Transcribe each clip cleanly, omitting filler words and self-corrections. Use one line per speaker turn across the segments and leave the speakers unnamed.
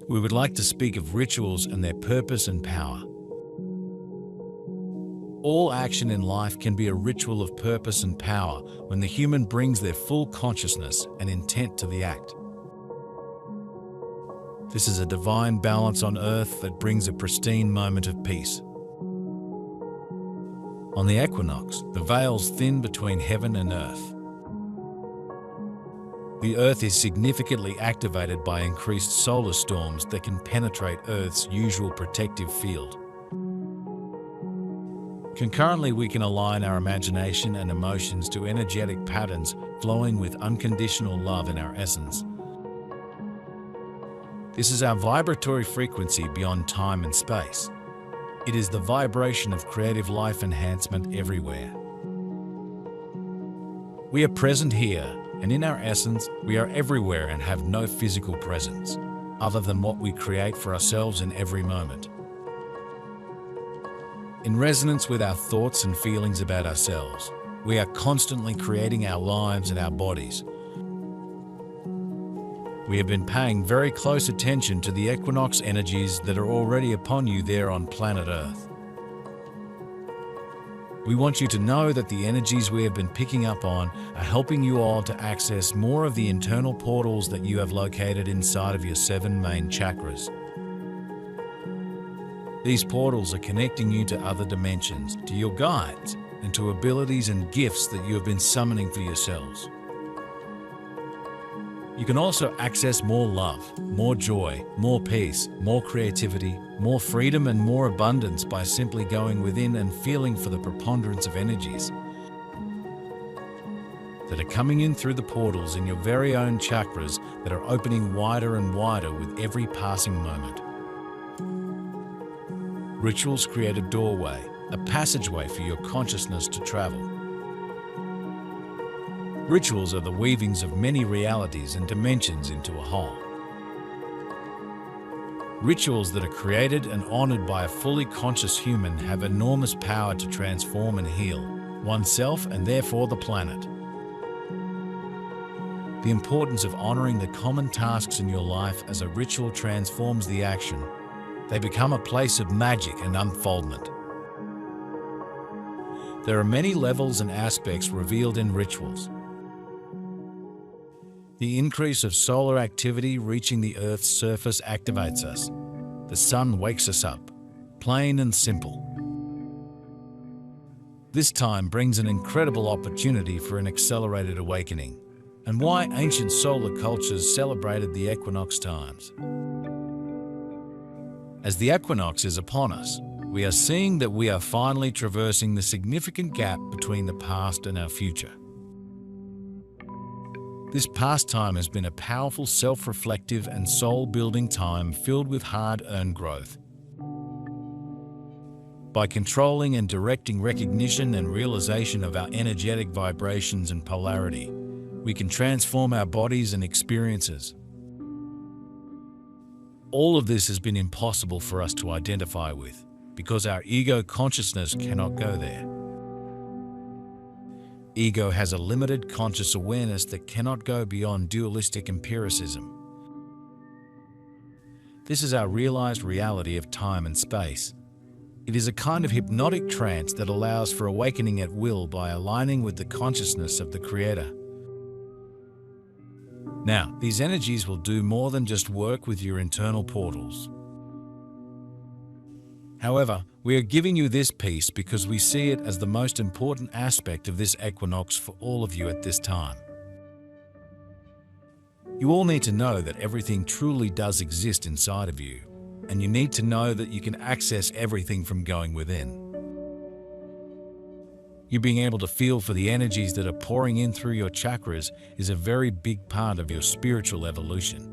we would like to speak of rituals and their purpose and power. All action in life can be a ritual of purpose and power when the human brings their full consciousness and intent to the act. This is a divine balance on earth that brings a pristine moment of peace. On the equinox, the veil's thin between heaven and earth. The Earth is significantly activated by increased solar storms that can penetrate Earth's usual protective field. Concurrently, we can align our imagination and emotions to energetic patterns flowing with unconditional love in our essence. This is our vibratory frequency beyond time and space. It is the vibration of creative life enhancement everywhere. We are present here, and in our essence, we are everywhere and have no physical presence, other than what we create for ourselves in every moment. In resonance with our thoughts and feelings about ourselves, we are constantly creating our lives and our bodies. We have been paying very close attention to the equinox energies that are already upon you there on planet Earth. We want you to know that the energies we have been picking up on are helping you all to access more of the internal portals that you have located inside of your 7 main chakras. These portals are connecting you to other dimensions, to your guides, and to abilities and gifts that you have been summoning for yourselves. You can also access more love, more joy, more peace, more creativity, more freedom and more abundance by simply going within and feeling for the preponderance of energies that are coming in through the portals in your very own chakras that are opening wider and wider with every passing moment. Rituals create a doorway, a passageway for your consciousness to travel. Rituals are the weavings of many realities and dimensions into a whole. Rituals that are created and honored by a fully conscious human have enormous power to transform and heal oneself and therefore the planet. The importance of honoring the common tasks in your life as a ritual transforms the action. They become a place of magic and unfoldment. There are many levels and aspects revealed in rituals. The increase of solar activity reaching the Earth's surface activates us. The sun wakes us up, plain and simple. This time brings an incredible opportunity for an accelerated awakening, and why ancient solar cultures celebrated the equinox times. As the equinox is upon us, we are seeing that we are finally traversing the significant gap between the past and our future. This past time has been a powerful self-reflective and soul-building time filled with hard-earned growth. By controlling and directing recognition and realization of our energetic vibrations and polarity, we can transform our bodies and experiences. All of this has been impossible for us to identify with, because our ego consciousness cannot go there. Ego has a limited conscious awareness that cannot go beyond dualistic empiricism. This is our realized reality of time and space. It is a kind of hypnotic trance that allows for awakening at will by aligning with the consciousness of the Creator. Now, these energies will do more than just work with your internal portals. However, we are giving you this piece because we see it as the most important aspect of this equinox for all of you at this time. You all need to know that everything truly does exist inside of you, and you need to know that you can access everything from going within. You being able to feel for the energies that are pouring in through your chakras is a very big part of your spiritual evolution.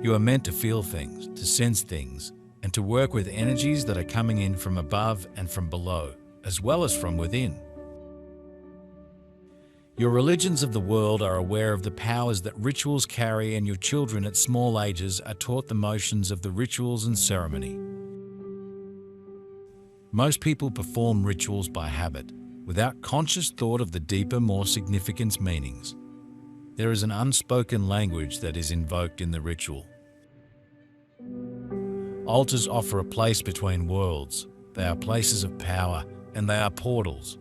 You are meant to feel things, to sense things, and to work with energies that are coming in from above and from below, as well as from within. Your religions of the world are aware of the powers that rituals carry, and your children at small ages are taught the motions of the rituals and ceremony. Most people perform rituals by habit, without conscious thought of the deeper, more significant meanings. There is an unspoken language that is invoked in the ritual. Altars offer a place between worlds. They are places of power, and they are portals.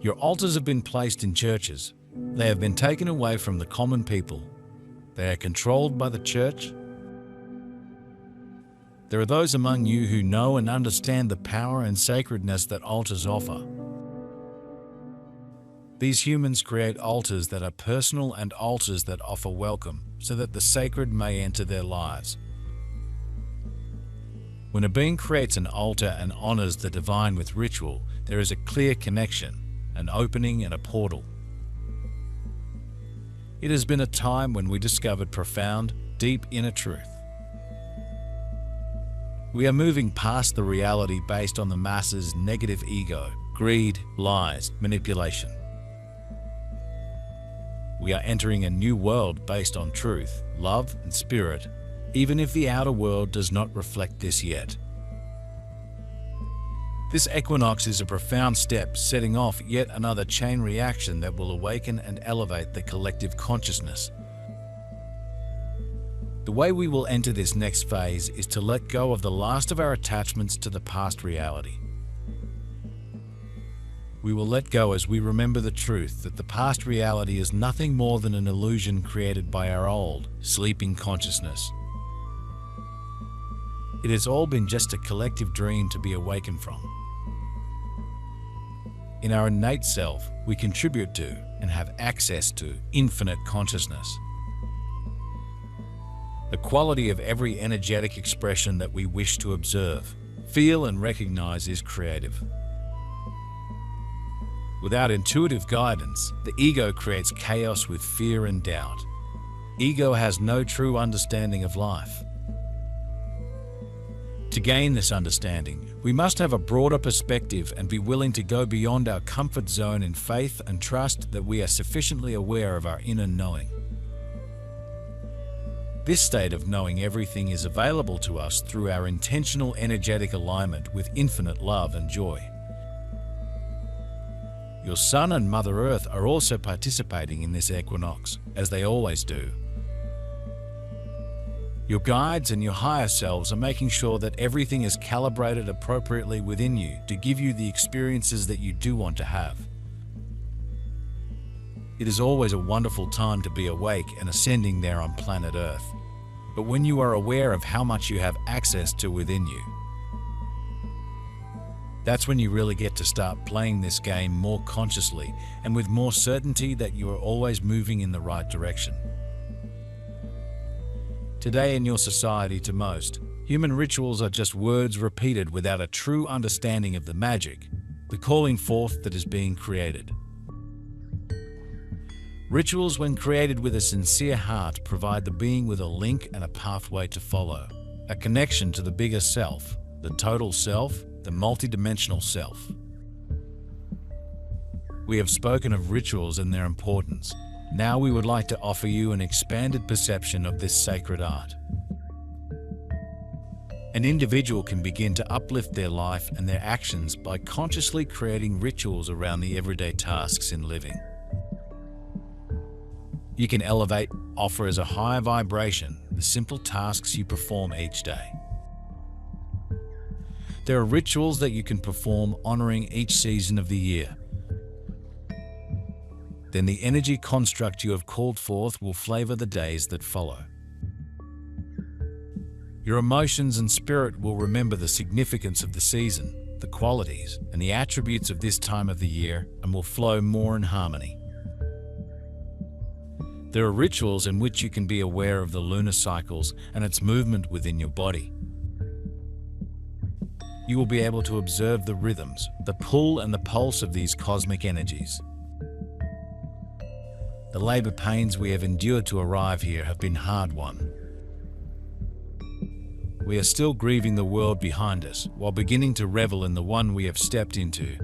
Your altars have been placed in churches. They have been taken away from the common people. They are controlled by the church. There are those among you who know and understand the power and sacredness that altars offer. These humans create altars that are personal and altars that offer welcome, so that the sacred may enter their lives. When a being creates an altar and honors the divine with ritual, there is a clear connection, an opening and a portal. It has been a time when we discovered profound, deep inner truth. We are moving past the reality based on the masses' negative ego, greed, lies, manipulation. We are entering a new world based on truth, love, and spirit, even if the outer world does not reflect this yet. This equinox is a profound step, setting off yet another chain reaction that will awaken and elevate the collective consciousness. The way we will enter this next phase is to let go of the last of our attachments to the past reality. We will let go as we remember the truth that the past reality is nothing more than an illusion created by our old, sleeping consciousness. It has all been just a collective dream to be awakened from. In our innate self, we contribute to and have access to infinite consciousness. The quality of every energetic expression that we wish to observe, feel, and recognize is creative. Without intuitive guidance, the ego creates chaos with fear and doubt. Ego has no true understanding of life. To gain this understanding, we must have a broader perspective and be willing to go beyond our comfort zone in faith and trust that we are sufficiently aware of our inner knowing. This state of knowing everything is available to us through our intentional energetic alignment with infinite love and joy. Your Sun and Mother Earth are also participating in this equinox, as they always do. Your guides and your higher selves are making sure that everything is calibrated appropriately within you to give you the experiences that you do want to have. It is always a wonderful time to be awake and ascending there on planet Earth. But when you are aware of how much you have access to within you, that's when you really get to start playing this game more consciously and with more certainty that you are always moving in the right direction. Today in your society, to most, human rituals are just words repeated without a true understanding of the magic, the calling forth that is being created. Rituals, when created with a sincere heart, provide the being with a link and a pathway to follow, a connection to the bigger self, the total self, the multidimensional self. We have spoken of rituals and their importance. Now we would like to offer you an expanded perception of this sacred art. An individual can begin to uplift their life and their actions by consciously creating rituals around the everyday tasks in living. You can elevate, offer as a higher vibration, the simple tasks you perform each day. There are rituals that you can perform honoring each season of the year. Then the energy construct you have called forth will flavor the days that follow. Your emotions and spirit will remember the significance of the season, the qualities, and the attributes of this time of the year, and will flow more in harmony. There are rituals in which you can be aware of the lunar cycles and its movement within your body. You will be able to observe the rhythms, the pull and the pulse of these cosmic energies. The labor pains we have endured to arrive here have been hard-won. We are still grieving the world behind us while beginning to revel in the one we have stepped into.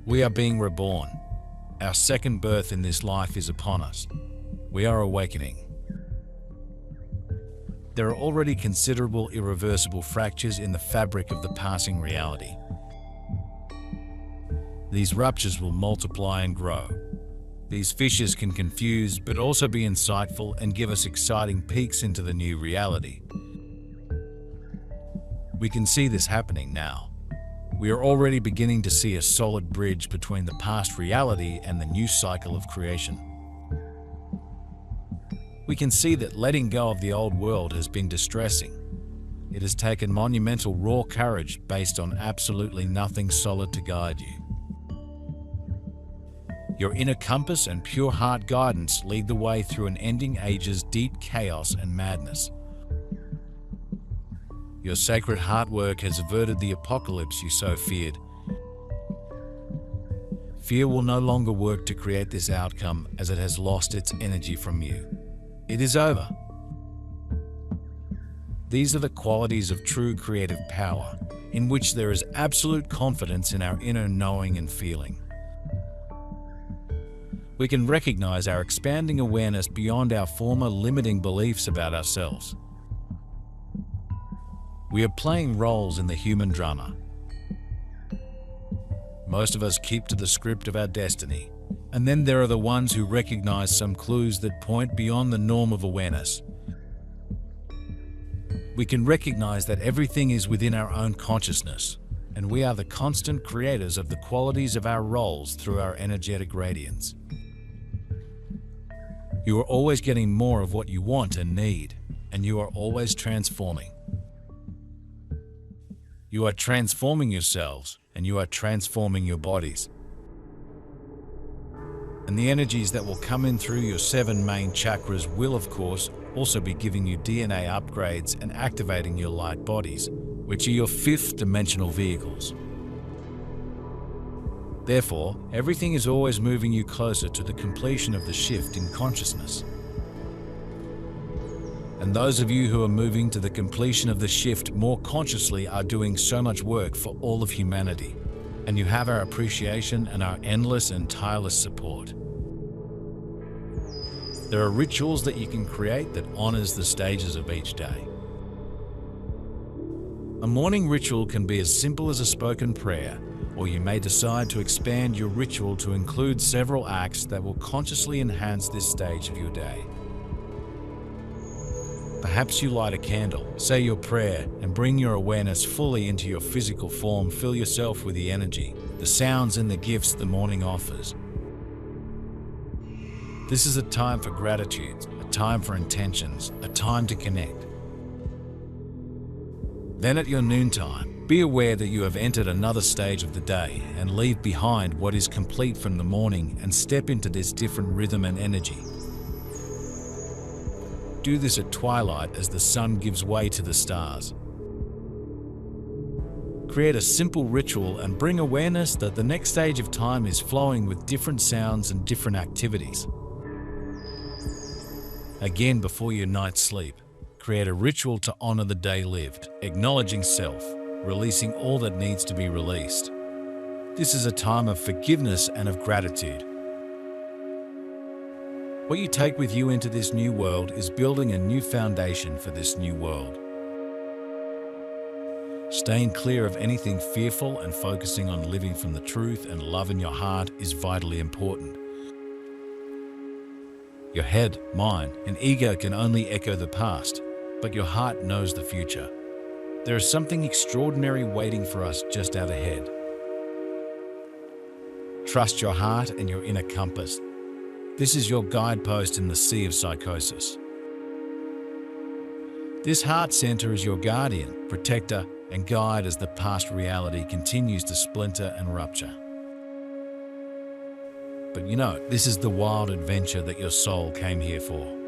We are being reborn. Our second birth in this life is upon us. We are awakening. There are already considerable irreversible fractures in the fabric of the passing reality. These ruptures will multiply and grow. These fissures can confuse, but also be insightful and give us exciting peeks into the new reality. We can see this happening now. We are already beginning to see a solid bridge between the past reality and the new cycle of creation. We can see that letting go of the old world has been distressing. It has taken monumental raw courage based on absolutely nothing solid to guide you. Your inner compass and pure heart guidance lead the way through an ending age's deep chaos and madness. Your sacred heart work has averted the apocalypse you so feared. Fear will no longer work to create this outcome, as it has lost its energy from you. It is over. These are the qualities of true creative power, in which there is absolute confidence in our inner knowing and feeling. We can recognize our expanding awareness beyond our former limiting beliefs about ourselves. We are playing roles in the human drama. Most of us keep to the script of our destiny, and then there are the ones who recognize some clues that point beyond the norm of awareness. We can recognize that everything is within our own consciousness, and we are the constant creators of the qualities of our roles through our energetic radiance. You are always getting more of what you want and need, and you are always transforming. You are transforming yourselves, and you are transforming your bodies. And the energies that will come in through your 7 main chakras will, of course, also be giving you DNA upgrades and activating your light bodies, which are your 5th dimensional vehicles. Therefore, everything is always moving you closer to the completion of the shift in consciousness. And those of you who are moving to the completion of the shift more consciously are doing so much work for all of humanity, and you have our appreciation and our endless and tireless support. There are rituals that you can create that honors the stages of each day. A morning ritual can be as simple as a spoken prayer, or you may decide to expand your ritual to include several acts that will consciously enhance this stage of your day. Perhaps you light a candle, say your prayer, and bring your awareness fully into your physical form. Fill yourself with the energy, the sounds, and the gifts the morning offers. This is a time for gratitude, a time for intentions, a time to connect. Then at your noontime, be aware that you have entered another stage of the day and leave behind what is complete from the morning and step into this different rhythm and energy. Do this at twilight as the sun gives way to the stars. Create a simple ritual and bring awareness that the next stage of time is flowing with different sounds and different activities. Again, before your night's sleep, create a ritual to honor the day lived, acknowledging self, releasing all that needs to be released. This is a time of forgiveness and of gratitude. What you take with you into this new world is building a new foundation for this new world. Staying clear of anything fearful and focusing on living from the truth and love in your heart is vitally important. Your head, mind, and ego can only echo the past, but your heart knows the future. There is something extraordinary waiting for us just out ahead. Trust your heart and your inner compass. This is your guidepost in the sea of psychosis. This heart center is your guardian, protector, and guide as the past reality continues to splinter and rupture. But you know, this is the wild adventure that your soul came here for.